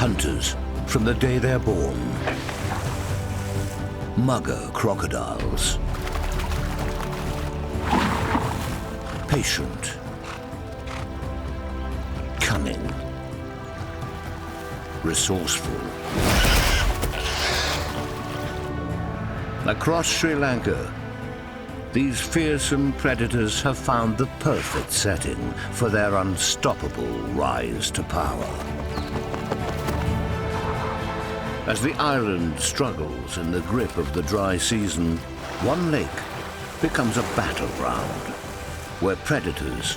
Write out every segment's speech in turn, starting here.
Hunters from the day they're born. Mugger crocodiles. Patient. Cunning. Resourceful. Across Sri Lanka, these fearsome predators have found the perfect setting for their unstoppable rise to power. As the island struggles in the grip of the dry season, one lake becomes a battleground where predators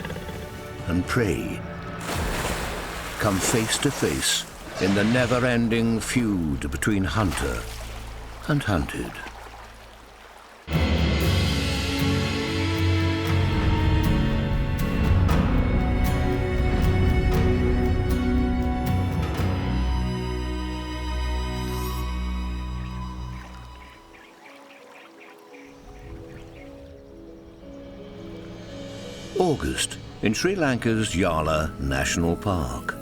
and prey come face to face in the never-ending feud between hunter and hunted. August in Sri Lanka's Yala National Park.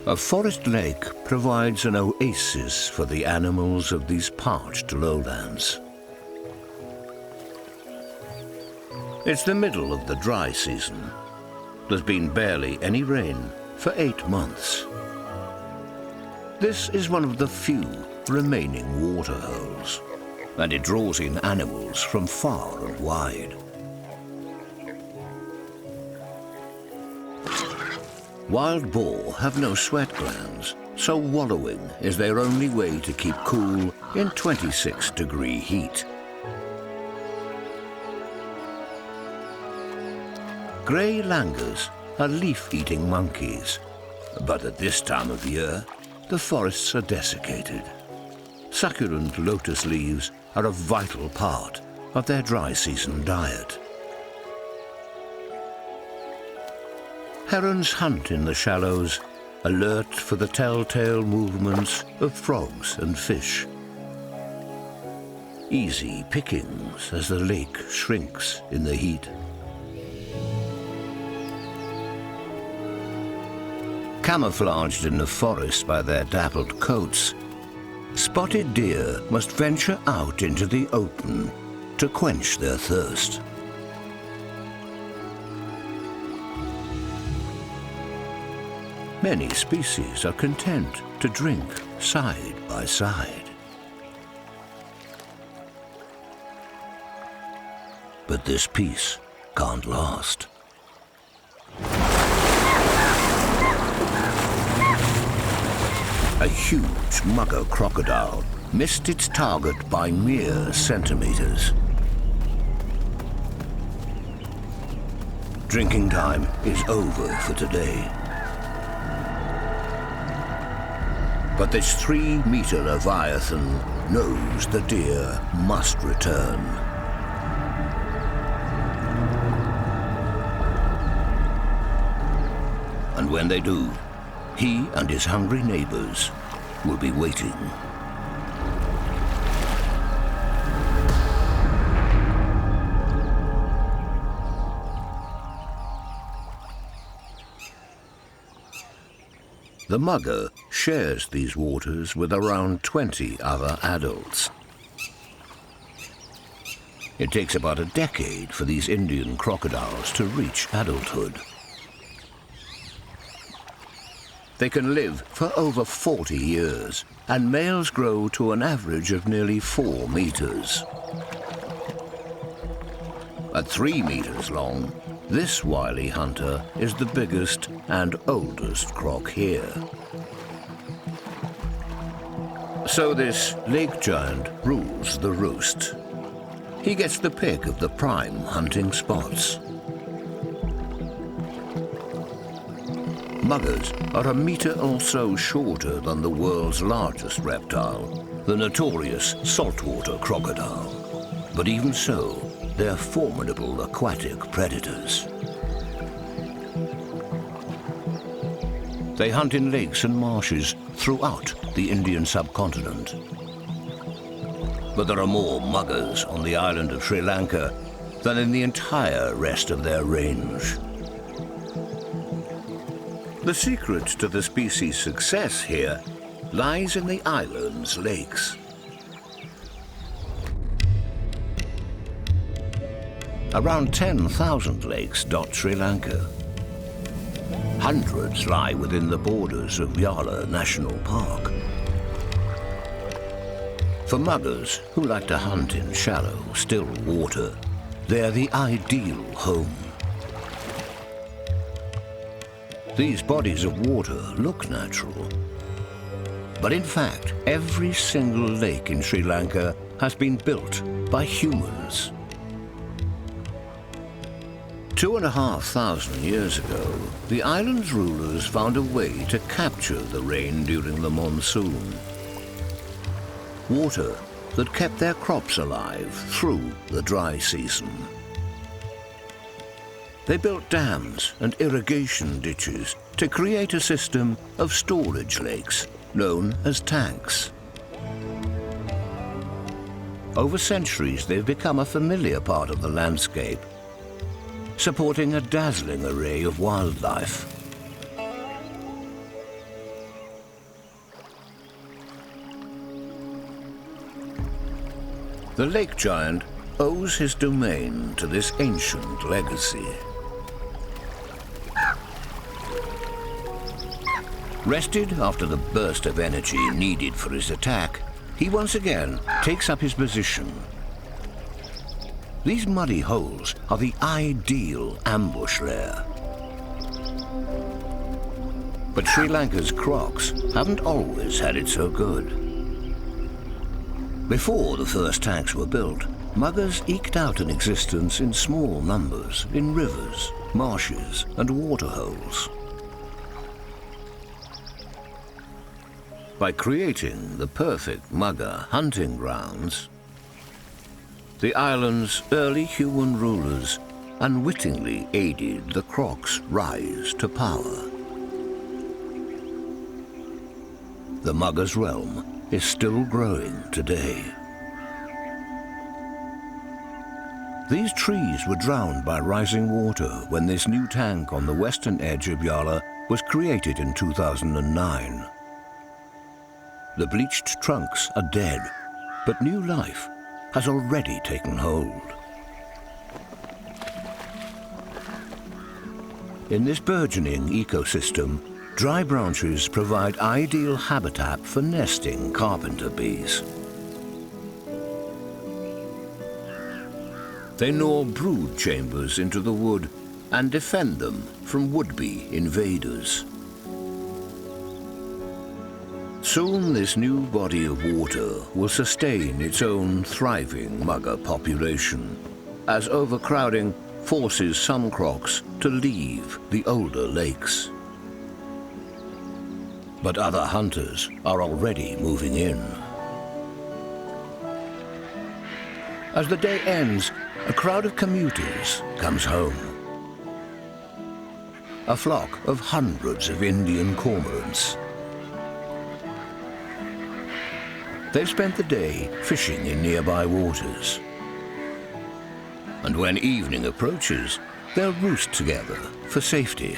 A forest lake provides an oasis for the animals of these parched lowlands. It's the middle of the dry season. There's been barely any rain for 8 months. This is one of the few remaining waterholes, and it draws in animals from far and wide. Wild boar have no sweat glands, so wallowing is their only way to keep cool in 26-degree heat. Grey langurs are leaf-eating monkeys, but at this time of year, the forests are desiccated. Succulent lotus leaves are a vital part of their dry season diet. Herons hunt in the shallows, alert for the telltale movements of frogs and fish. Easy pickings as the lake shrinks in the heat. Camouflaged in the forest by their dappled coats, spotted deer must venture out into the open to quench their thirst. Many species are content to drink side by side. But this peace can't last. A huge mugger crocodile missed its target by mere centimeters. Drinking time is over for today. But this 3-meter Leviathan knows the deer must return. And when they do, he and his hungry neighbors will be waiting. The mugger shares these waters with around 20 other adults. It takes about a decade for these Indian crocodiles to reach adulthood. They can live for over 40 years, and males grow to an average of nearly 4 meters. At 3 meters long, this wily hunter is the biggest and oldest croc here. So this lake giant rules the roost. He gets the pick of the prime hunting spots. Muggers are a meter or so shorter than the world's largest reptile, the notorious saltwater crocodile. But even so, they're formidable aquatic predators. They hunt in lakes and marshes throughout the Indian subcontinent. But there are more muggers on the island of Sri Lanka than in the entire rest of their range. The secret to the species' success here lies in the island's lakes. Around 10,000 lakes dot Sri Lanka. Hundreds lie within the borders of Yala National Park. For muggers who like to hunt in shallow, still water, they're the ideal home. These bodies of water look natural. But in fact, every single lake in Sri Lanka has been built by humans. 2,500 years ago, the island's rulers found a way to capture the rain during the monsoon. Water that kept their crops alive through the dry season. They built dams and irrigation ditches to create a system of storage lakes known as tanks. Over centuries, they've become a familiar part of the landscape, supporting a dazzling array of wildlife. The lake giant owes his domain to this ancient legacy. Rested after the burst of energy needed for his attack, he once again takes up his position. These muddy holes are the ideal ambush lair. But Sri Lanka's crocs haven't always had it so good. Before the first tanks were built, muggers eked out an existence in small numbers in rivers, marshes, and waterholes. By creating the perfect mugger hunting grounds, the island's early human rulers unwittingly aided the croc's rise to power. The mugger's realm is still growing today. These trees were drowned by rising water when this new tank on the western edge of Yala was created in 2009. The bleached trunks are dead, but new life has already taken hold. In this burgeoning ecosystem, dry branches provide ideal habitat for nesting carpenter bees. They gnaw brood chambers into the wood and defend them from would-be invaders. Soon this new body of water will sustain its own thriving mugger population, as overcrowding forces some crocs to leave the older lakes. But other hunters are already moving in. As the day ends, a crowd of commuters comes home. A flock of hundreds of Indian cormorants. They've spent the day fishing in nearby waters. And when evening approaches, they'll roost together for safety.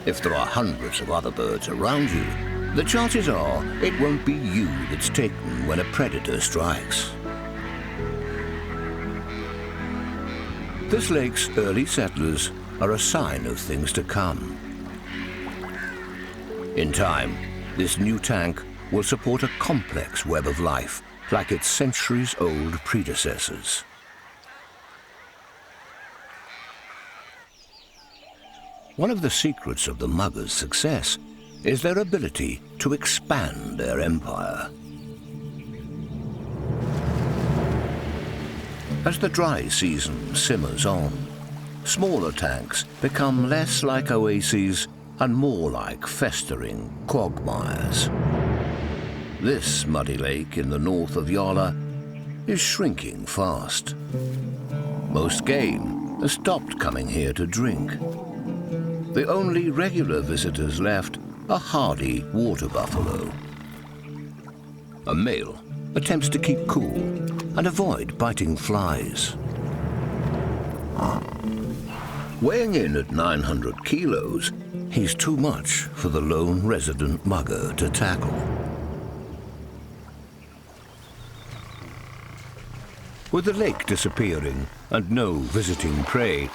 If there are hundreds of other birds around you, the chances are it won't be you that's taken when a predator strikes. This lake's early settlers are a sign of things to come. In time, this new tank will support a complex web of life like its centuries-old predecessors. One of the secrets of the muggers' success is their ability to expand their empire. As the dry season simmers on, smaller tanks become less like oases and more like festering quagmires. This muddy lake in the north of Yala is shrinking fast. Most game has stopped coming here to drink. The only regular visitors left are hardy water buffalo. A male attempts to keep cool and avoid biting flies. Weighing in at 900 kilos, he's too much for the lone resident mugger to tackle. With the lake disappearing and no visiting prey,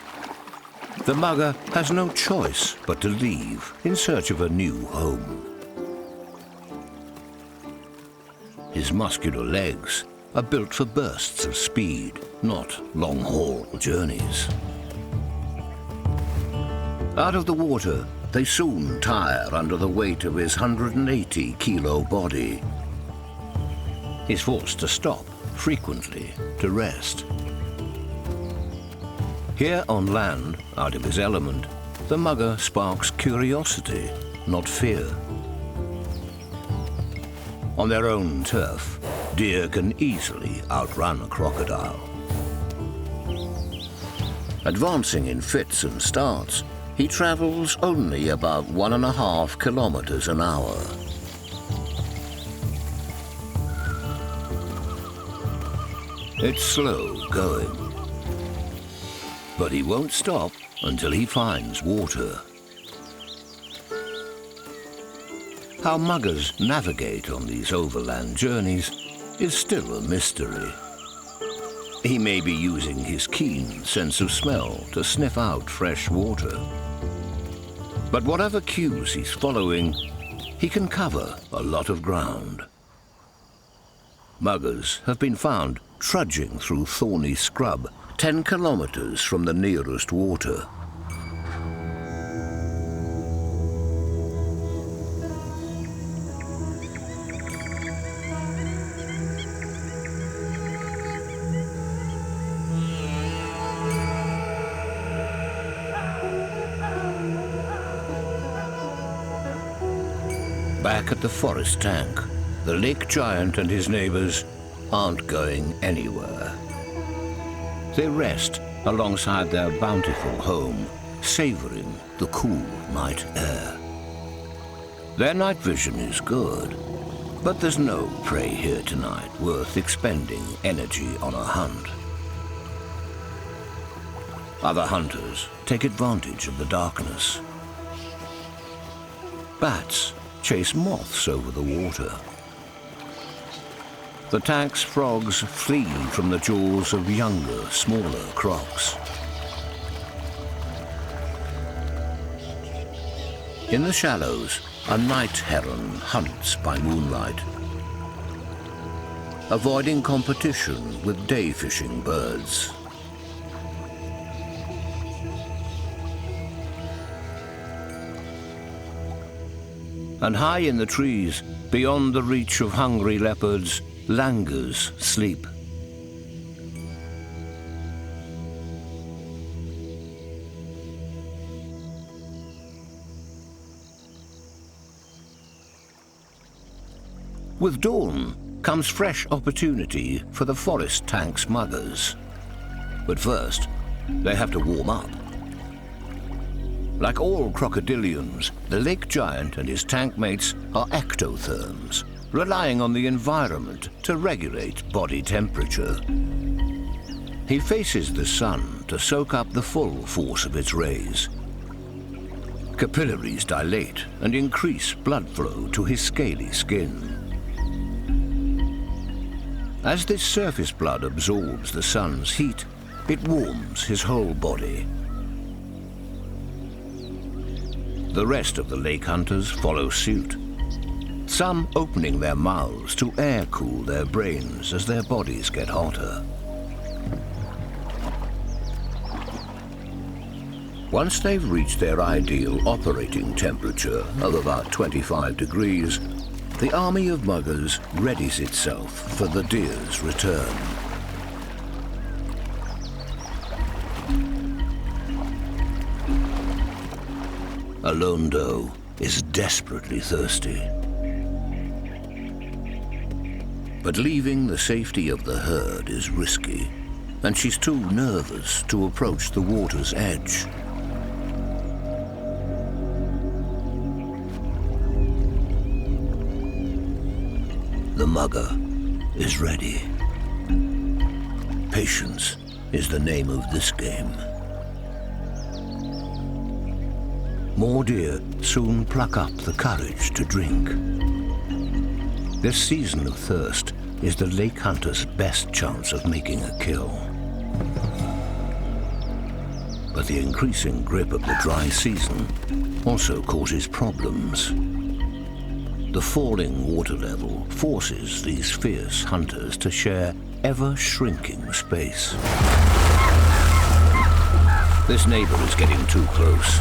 the mugger has no choice but to leave in search of a new home. His muscular legs are built for bursts of speed, not long-haul journeys. Out of the water, they soon tire under the weight of his 180-kilo body. He's forced to stop frequently to rest. Here on land, out of his element, the mugger sparks curiosity, not fear. On their own turf, deer can easily outrun a crocodile. Advancing in fits and starts, he travels only about 1.5 kilometers an hour. It's slow going, but he won't stop until he finds water. How muggers navigate on these overland journeys is still a mystery. He may be using his keen sense of smell to sniff out fresh water. But whatever cues he's following, he can cover a lot of ground. Muggers have been found trudging through thorny scrub 10 kilometers from the nearest water. Back at the forest tank, the lake giant and his neighbors aren't going anywhere. They rest alongside their bountiful home, savoring the cool night air. Their night vision is good, but there's no prey here tonight worth expending energy on a hunt. Other hunters take advantage of the darkness. Bats chase moths over the water. The tank's frogs flee from the jaws of younger, smaller crocs. In the shallows, a night heron hunts by moonlight, avoiding competition with day fishing birds. And high in the trees, beyond the reach of hungry leopards, langurs sleep. With dawn comes fresh opportunity for the forest tank's muggers. But first, they have to warm up. Like all crocodilians, the lake giant and his tank mates are ectotherms, relying on the environment to regulate body temperature. He faces the sun to soak up the full force of its rays. Capillaries dilate and increase blood flow to his scaly skin. As this surface blood absorbs the sun's heat, it warms his whole body. The rest of the lake hunters follow suit, some opening their mouths to air-cool their brains as their bodies get hotter. Once they've reached their ideal operating temperature of about 25 degrees, the army of muggers readies itself for the deer's return. A lone doe is desperately thirsty. But leaving the safety of the herd is risky, and she's too nervous to approach the water's edge. The mugger is ready. Patience is the name of this game. more deer soon pluck up the courage to drink. This season of thirst is the lake hunter's best chance of making a kill. But the increasing grip of the dry season also causes problems. The falling water level forces these fierce hunters to share ever-shrinking space. This neighbor is getting too close.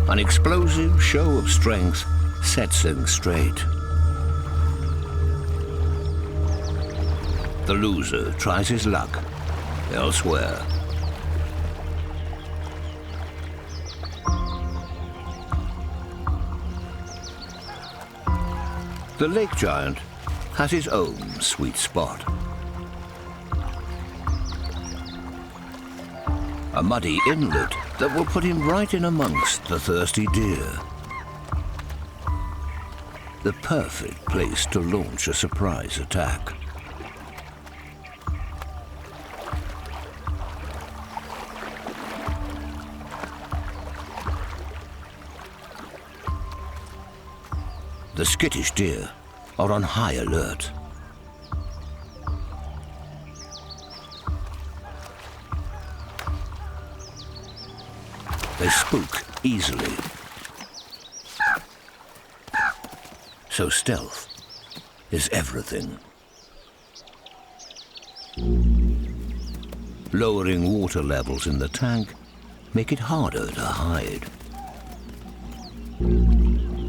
An explosive show of strength sets things straight. The loser tries his luck elsewhere. The lake giant has his own sweet spot. A muddy inlet that will put him right in amongst the thirsty deer. The perfect place to launch a surprise attack. The skittish deer are on high alert. They spook easily. So stealth is everything. Lowering water levels in the tank make it harder to hide.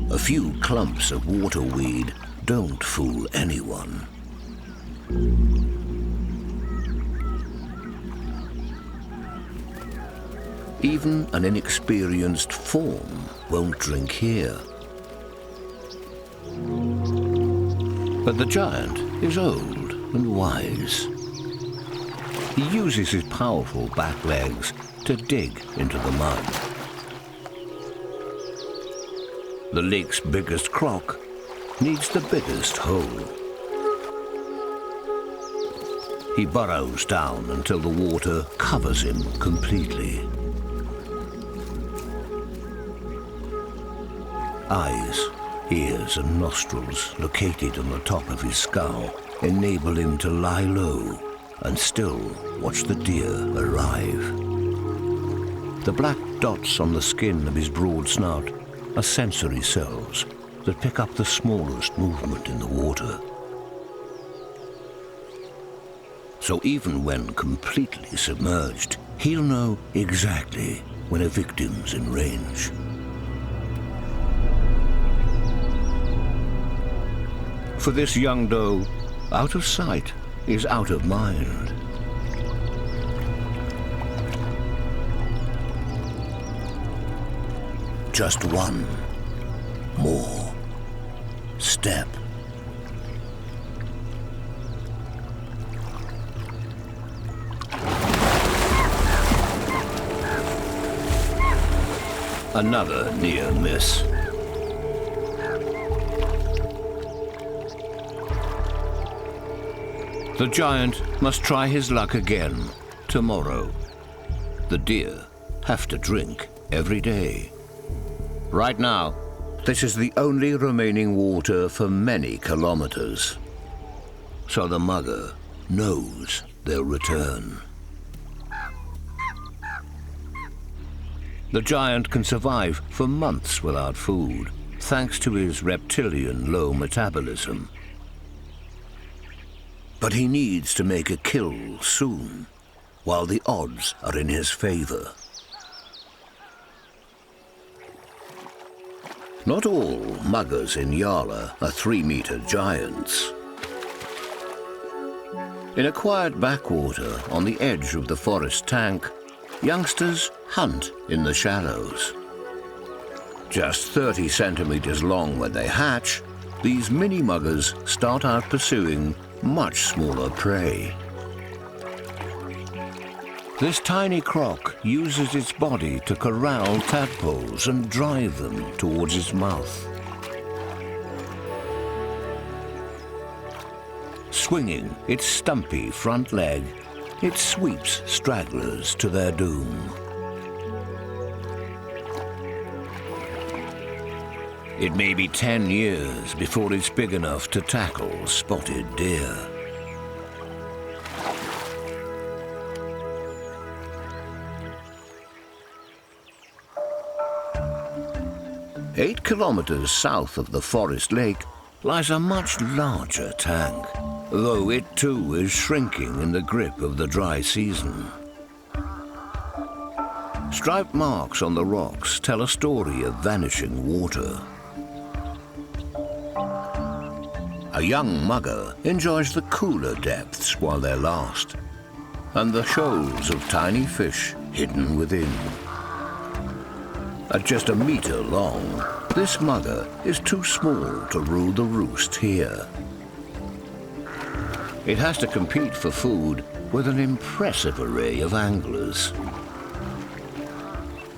A few clumps of waterweed don't fool anyone. Even an inexperienced fawn won't drink here. But the giant is old and wise. He uses his powerful back legs to dig into the mud. The lake's biggest croc needs the biggest hole. He burrows down until the water covers him completely. Eyes, ears and nostrils located on the top of his skull enable him to lie low and still watch the deer arrive. The black dots on the skin of his broad snout are sensory cells that pick up the smallest movement in the water. So even when completely submerged, he'll know exactly when a victim's in range. For this young doe, out of sight is out of mind. Just one more step. Another near miss. The giant must try his luck again tomorrow. The deer have to drink every day. Right now, this is the only remaining water for many kilometers. So the mugger knows they'll return. The giant can survive for months without food, thanks to his reptilian low metabolism. But he needs to make a kill soon, while the odds are in his favor. Not all muggers in Yala are 3-meter giants. In a quiet backwater on the edge of the forest tank, youngsters hunt in the shallows. Just 30 centimeters long when they hatch, these mini-muggers start out pursuing much smaller prey. This tiny croc uses its body to corral tadpoles and drive them towards its mouth. Swinging its stumpy front leg, it sweeps stragglers to their doom. It may be 10 years before it's big enough to tackle spotted deer. Eight kilometers south of the forest lake lies a much larger tank, though it too is shrinking in the grip of the dry season. Striped marks on the rocks tell a story of vanishing water. A young mugger enjoys the cooler depths while they last, and the shoals of tiny fish hidden within. At just a meter long, this mugger is too small to rule the roost here. It has to compete for food with an impressive array of anglers.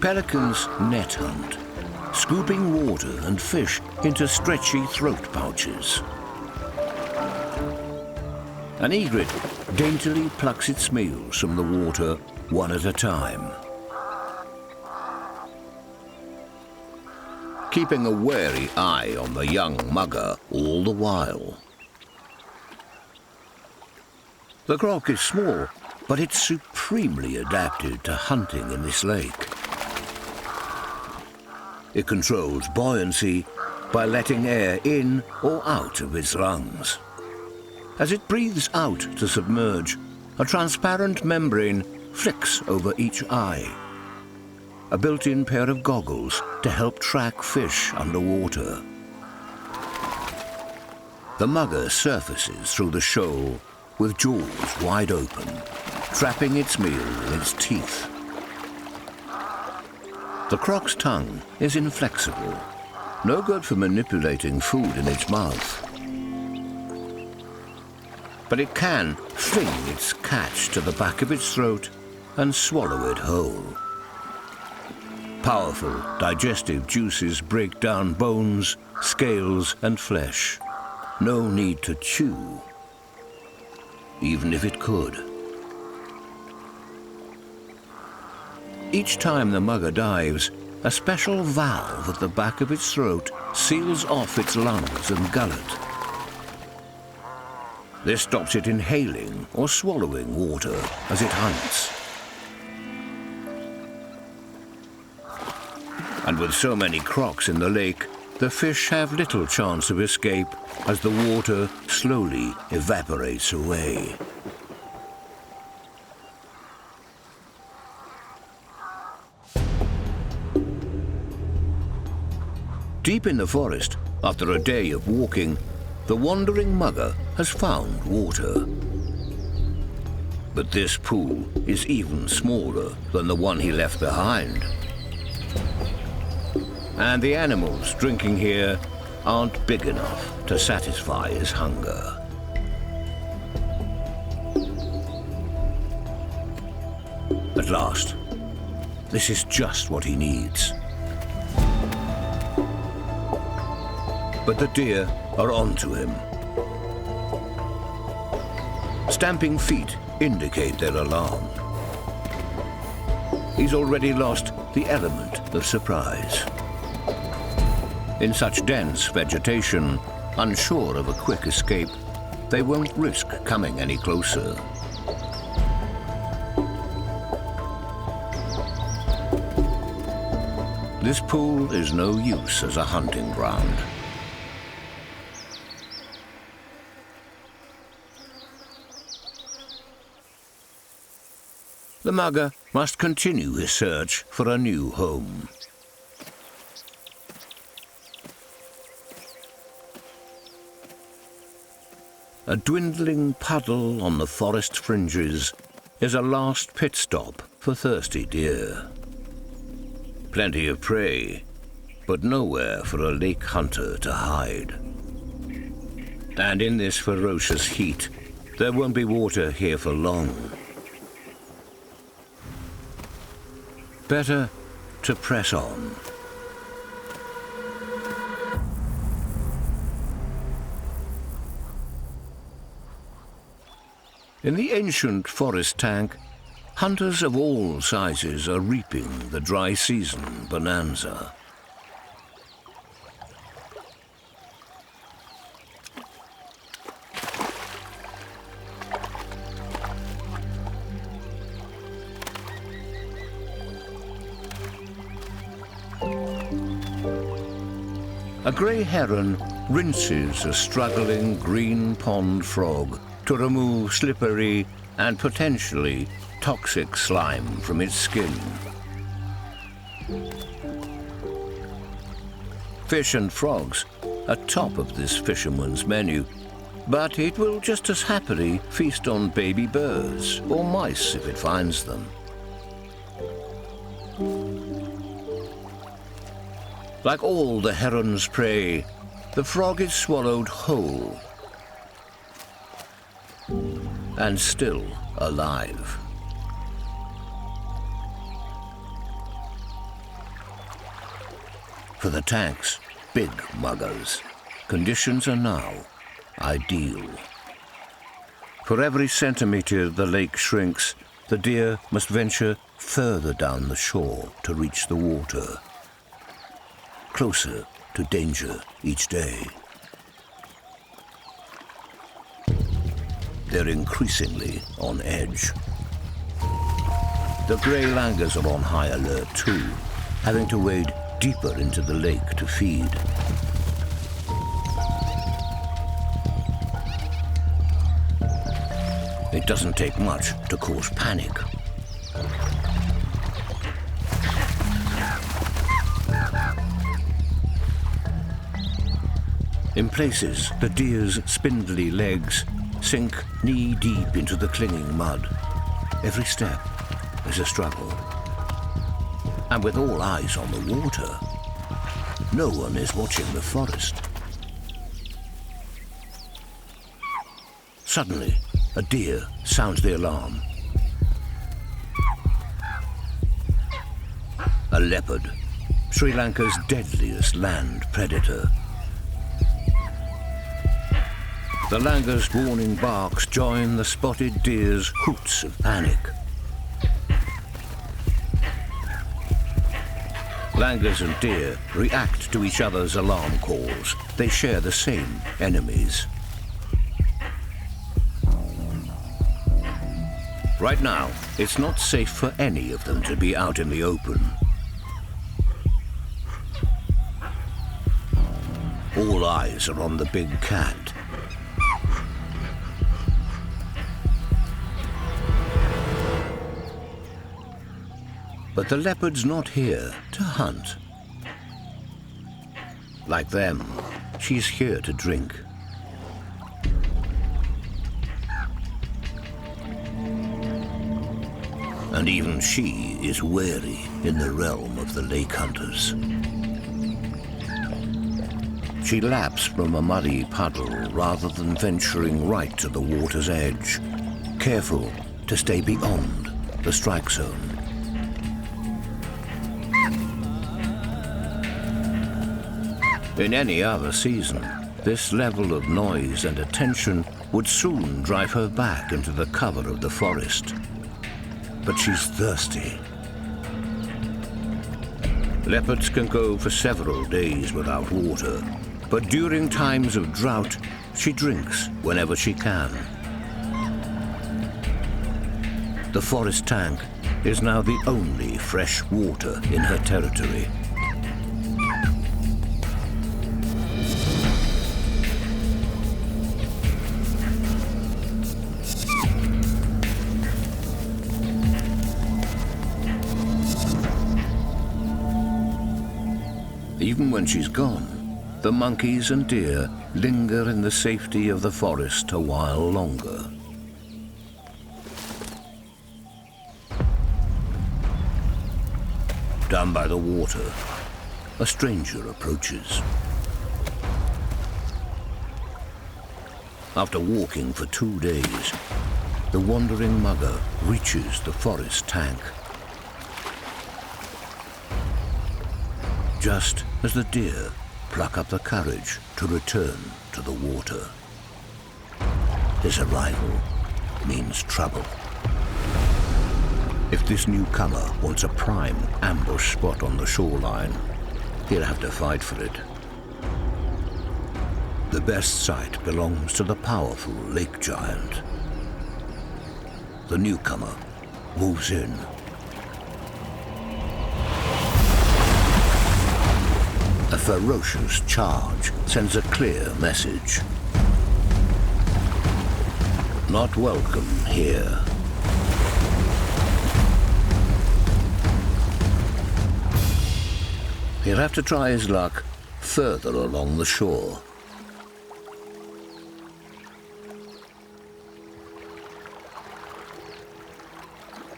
Pelicans net hunt, scooping water and fish into stretchy throat pouches. An egret daintily plucks its meals from the water one at a time, keeping a wary eye on the young mugger all the while. The croc is small, but it's supremely adapted to hunting in this lake. It controls buoyancy by letting air in or out of its lungs. As it breathes out to submerge, a transparent membrane flicks over each eye, a built-in pair of goggles to help track fish underwater. The mugger surfaces through the shoal with jaws wide open, trapping its meal in its teeth. The croc's tongue is inflexible, no good for manipulating food in its mouth. But it can fling its catch to the back of its throat and swallow it whole. Powerful digestive juices break down bones, scales, and flesh. No need to chew, even if it could. Each time the mugger dives, a special valve at the back of its throat seals off its lungs and gullet. This stops it inhaling or swallowing water as it hunts. And with so many crocs in the lake, the fish have little chance of escape as the water slowly evaporates away. Deep in the forest, after a day of walking, the wandering mugger has found water. But this pool is even smaller than the one he left behind. And the animals drinking here aren't big enough to satisfy his hunger. At last, this is just what he needs. But the deer are onto him. Stamping feet indicate their alarm. He's already lost the element of surprise. In such dense vegetation, unsure of a quick escape, they won't risk coming any closer. This pool is no use as a hunting ground. The mugger must continue his search for a new home. A dwindling puddle on the forest fringes is a last pit stop for thirsty deer. Plenty of prey, but nowhere for a lake hunter to hide. And in this ferocious heat, there won't be water here for long. Better to press on. In the ancient forest tank, hunters of all sizes are reaping the dry season bonanza. A grey heron rinses a struggling green pond frog to remove slippery and potentially toxic slime from its skin. Fish and frogs are top of this fisherman's menu, but it will just as happily feast on baby birds or mice if it finds them. Like all the heron's prey, the frog is swallowed whole and still alive. For the tank's big muggers, conditions are now ideal. For every centimetre the lake shrinks, the deer must venture further down the shore to reach the water, closer to danger each day. They're increasingly on edge. The grey langurs are on high alert too, having to wade deeper into the lake to feed. It doesn't take much to cause panic. In places, the deer's spindly legs sink knee-deep into the clinging mud. Every step is a struggle. And with all eyes on the water, no one is watching the forest. Suddenly, a deer sounds the alarm. A leopard, Sri Lanka's deadliest land predator. The langur's warning barks join the spotted deer's hoots of panic. Langurs and deer react to each other's alarm calls. They share the same enemies. Right now, it's not safe for any of them to be out in the open. All eyes are on the big cat. But the leopard's not here to hunt. Like them, she's here to drink. And even she is wary in the realm of the lake hunters. She laps from a muddy puddle rather than venturing right to the water's edge, careful to stay beyond the strike zone. In any other season, this level of noise and attention would soon drive her back into the cover of the forest. But she's thirsty. Leopards can go for several days without water, but during times of drought, she drinks whenever she can. The forest tank is now the only fresh water in her territory. Even when she's gone, the monkeys and deer linger in the safety of the forest a while longer. Down by the water, a stranger approaches. After walking for 2 days, the wandering mugger reaches the forest tank. Just as the deer pluck up the courage to return to the water. His arrival means trouble. If this newcomer wants a prime ambush spot on the shoreline, he'll have to fight for it. The best site belongs to the powerful lake giant. The newcomer moves in. A ferocious charge sends a clear message. Not welcome here. He'll have to try his luck further along the shore.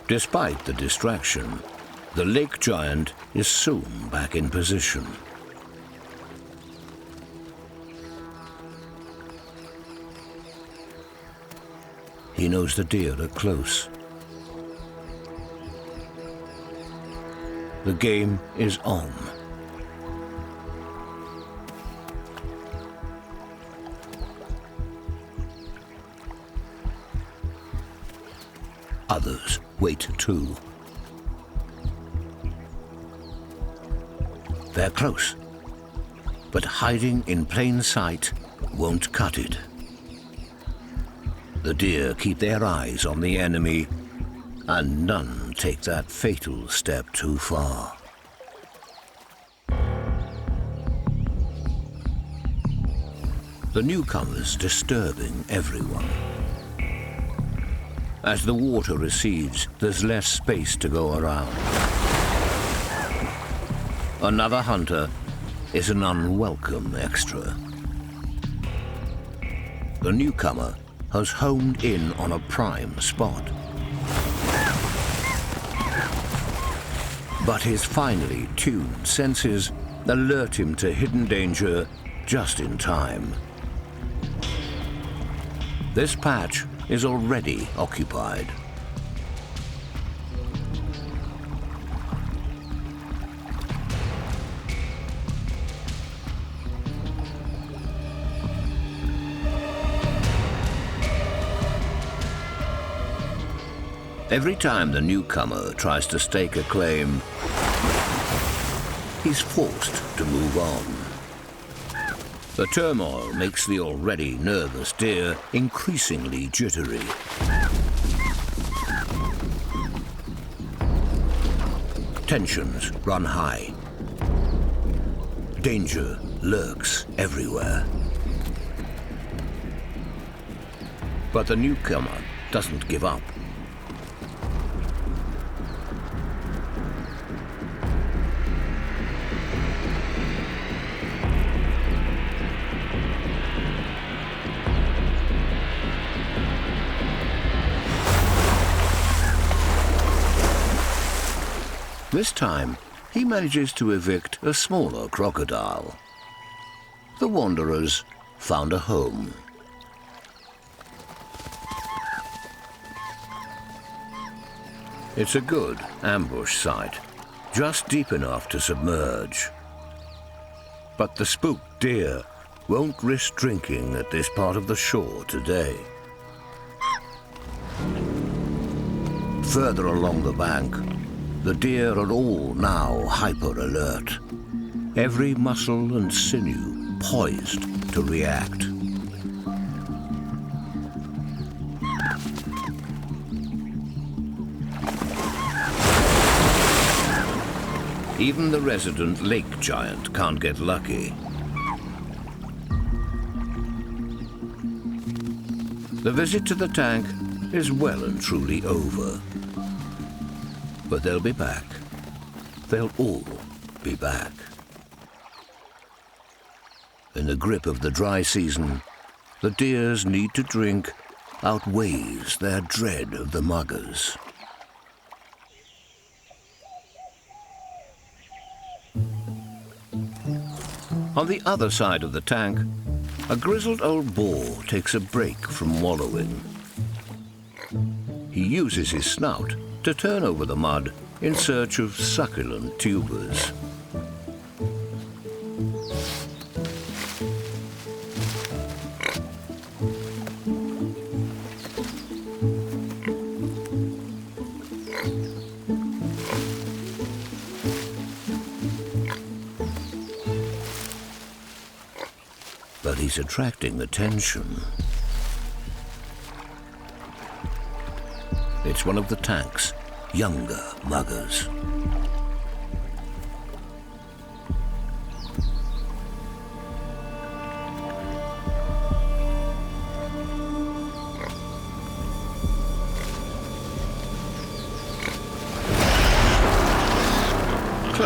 Despite the distraction, the lake giant is soon back in position. He knows the deer are close. The game is on. Others wait too. They're close, but hiding in plain sight won't cut it. The deer keep their eyes on the enemy, and none take that fatal step too far. The newcomers disturbing everyone. As the water recedes, there's less space to go around. Another hunter is an unwelcome extra. The newcomer has homed in on a prime spot. But his finely tuned senses alert him to hidden danger just in time. This patch is already occupied. Every time the newcomer tries to stake a claim, he's forced to move on. The turmoil makes the already nervous deer increasingly jittery. Tensions run high. Danger lurks everywhere. But the newcomer doesn't give up. This time, he manages to evict a smaller crocodile. The wanderers found a home. It's a good ambush site, just deep enough to submerge. But the spooked deer won't risk drinking at this part of the shore today. Further along the bank, the deer are all now hyper-alert, every muscle and sinew poised to react. Even the resident lake giant can't get lucky. The visit to the tank is well and truly over. But they'll be back. They'll all be back. In the grip of the dry season, the deer's need to drink outweighs their dread of the muggers. On the other side of the tank, a grizzled old boar takes a break from wallowing. He uses his snout to turn over the mud in search of succulent tubers. But he's attracting attention. It's one of the tank's younger muggers.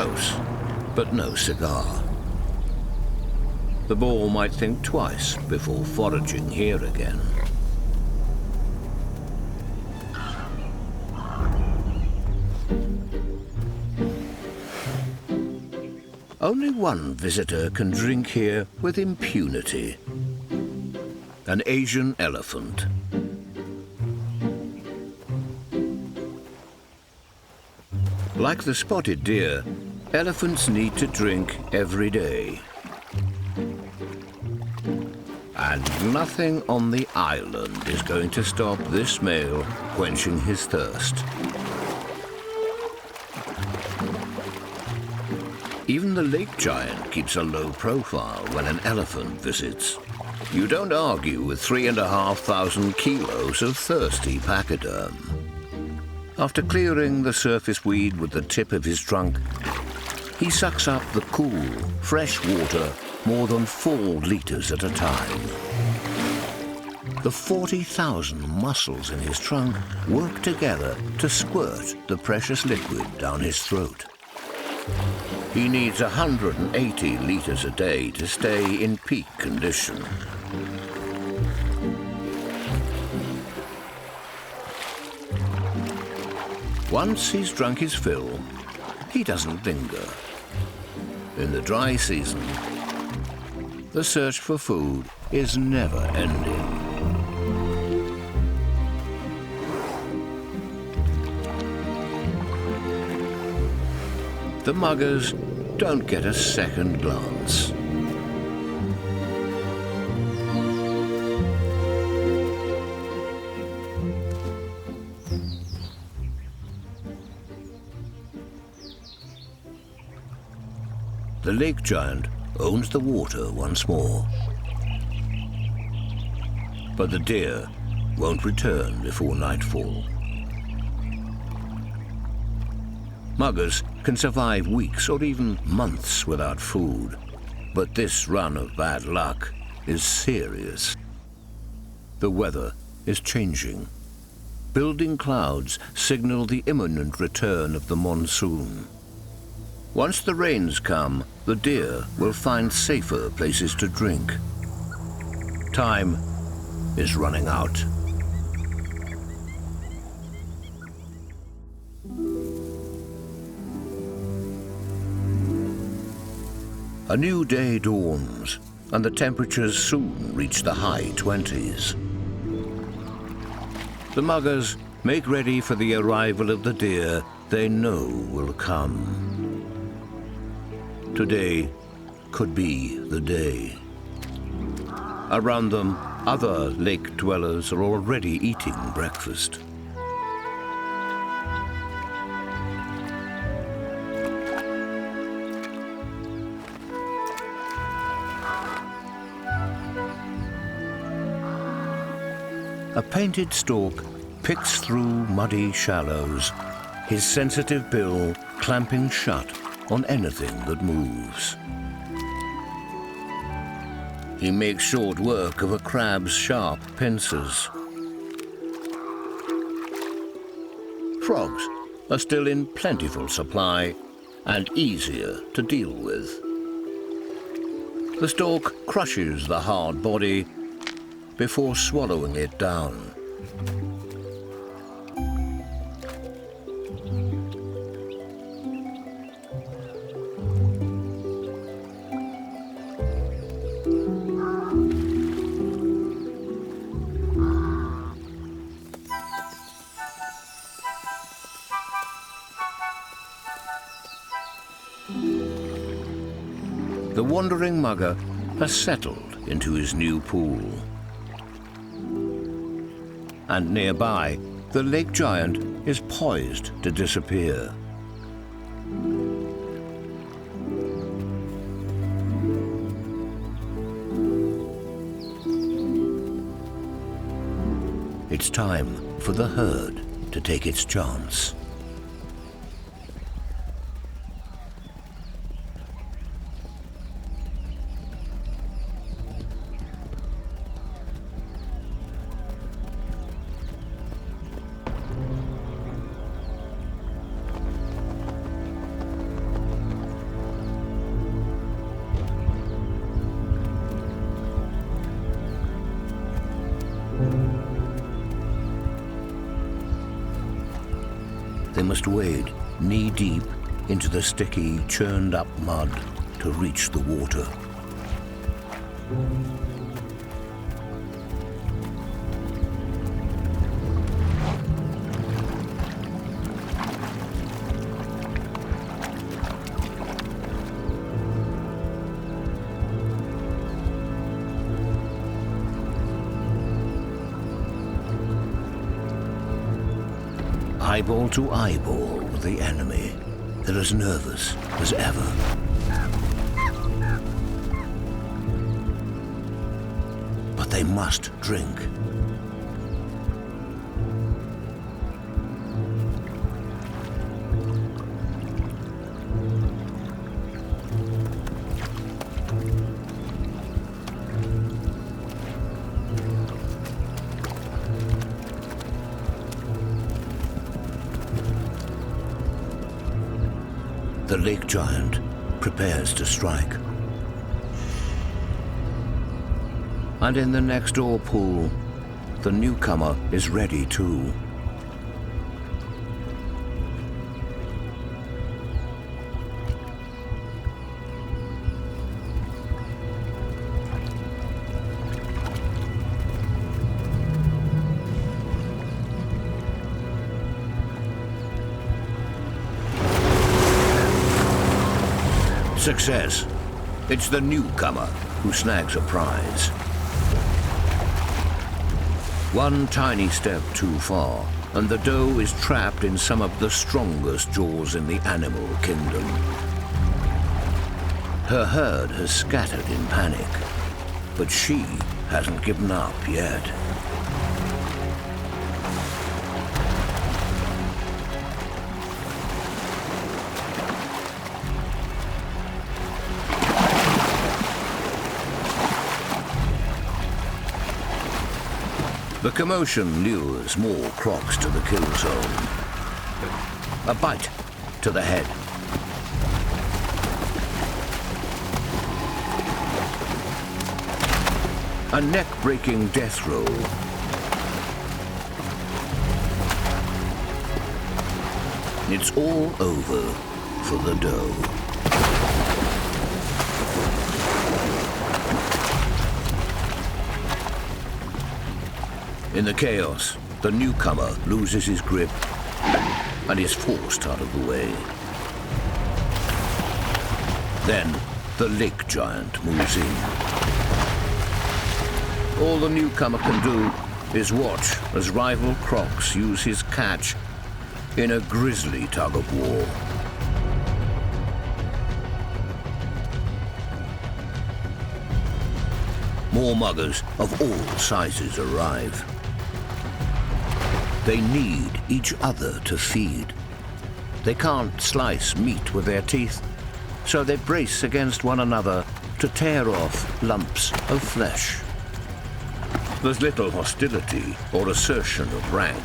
close, but no cigar. The boar might think twice before foraging here again. Only one visitor can drink here with impunity. An Asian elephant. Like the spotted deer, elephants need to drink every day. And nothing on the island is going to stop this male quenching his thirst. Even the lake giant keeps a low profile when an elephant visits. You don't argue with 3,500 kilos of thirsty pachyderm. After clearing the surface weed with the tip of his trunk, he sucks up the cool, fresh water more than 4 liters at a time. The 40,000 muscles in his trunk work together to squirt the precious liquid down his throat. He needs 180 liters a day to stay in peak condition. Once he's drunk his fill, he doesn't linger. In the dry season, the search for food is never ending. The muggers don't get a second glance. The lake giant owns the water once more. But the deer won't return before nightfall. Muggers can survive weeks or even months without food, but this run of bad luck is serious. The weather is changing. Building clouds signal the imminent return of the monsoon. Once the rains come, the deer will find safer places to drink. Time is running out. A new day dawns, and the temperatures soon reach the high 20s. The muggers make ready for the arrival of the deer they know will come. Today could be the day. Around them, other lake dwellers are already eating breakfast. A painted stork picks through muddy shallows, his sensitive bill clamping shut on anything that moves. He makes short work of a crab's sharp pincers. Frogs are still in plentiful supply and easier to deal with. The stork crushes the hard body before swallowing it down. The wandering mugger has settled into his new pool. And nearby, the lake giant is poised to disappear. It's time for the herd to take its chance. They must wade knee-deep into the sticky, churned-up mud to reach the water. Eyeball to eyeball with the enemy. They're as nervous as ever. But they must drink. The lake giant prepares to strike. And in the next door pool, the newcomer is ready too. Success. It's the newcomer who snags a prize. One tiny step too far, and the doe is trapped in some of the strongest jaws in the animal kingdom. Her herd has scattered in panic, but she hasn't given up yet. The commotion lures more crocs to the kill zone. A bite to the head. A neck-breaking death roll. It's all over for the doe. In the chaos, the newcomer loses his grip and is forced out of the way. Then, the lake giant moves in. All the newcomer can do is watch as rival crocs use his catch in a grisly tug-of-war. More muggers of all sizes arrive. They need each other to feed. They can't slice meat with their teeth, so they brace against one another to tear off lumps of flesh. There's little hostility or assertion of rank,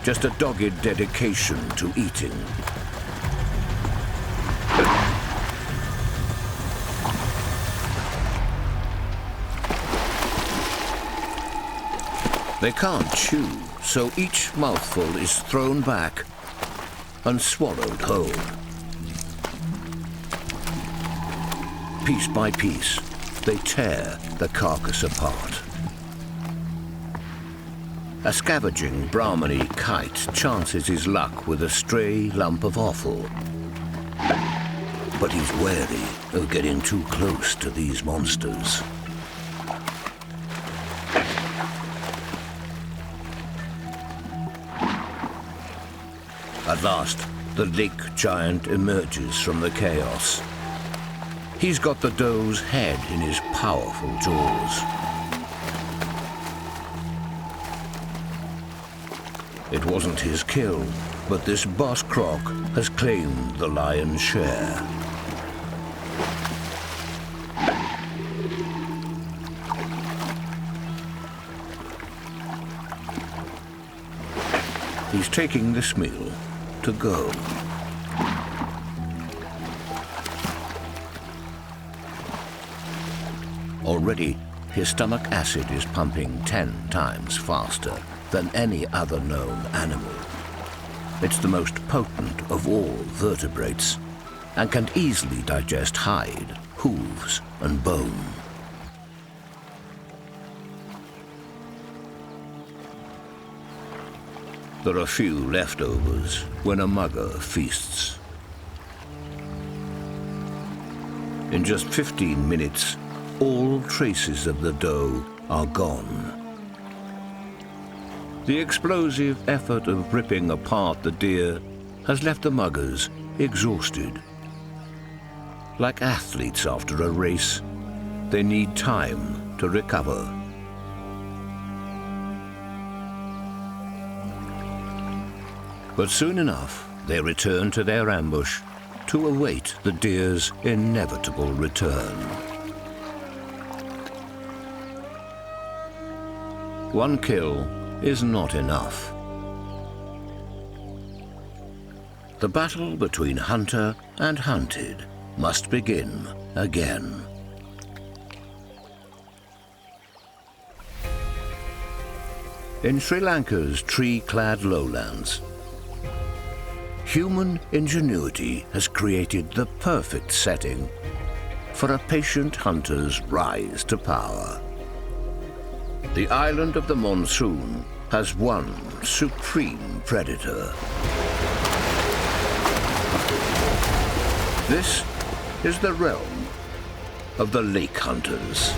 just a dogged dedication to eating. They can't chew, so each mouthful is thrown back and swallowed whole. Piece by piece, they tear the carcass apart. A scavenging Brahmani kite chances his luck with a stray lump of offal. But he's wary of getting too close to these monsters. At last, the lake giant emerges from the chaos. He's got the doe's head in his powerful jaws. It wasn't his kill, but this boss croc has claimed the lion's share. He's taking this meal to go. Already, his stomach acid is pumping 10 times faster than any other known animal. It's the most potent of all vertebrates and can easily digest hide, hooves, and bone. There are few leftovers when a mugger feasts. In just 15 minutes, all traces of the doe are gone. The explosive effort of ripping apart the deer has left the muggers exhausted. Like athletes after a race, they need time to recover. But soon enough, they return to their ambush to await the deer's inevitable return. One kill is not enough. The battle between hunter and hunted must begin again. In Sri Lanka's tree-clad lowlands, human ingenuity has created the perfect setting for a patient hunter's rise to power. The island of the monsoon has one supreme predator. This is the realm of the lake hunters.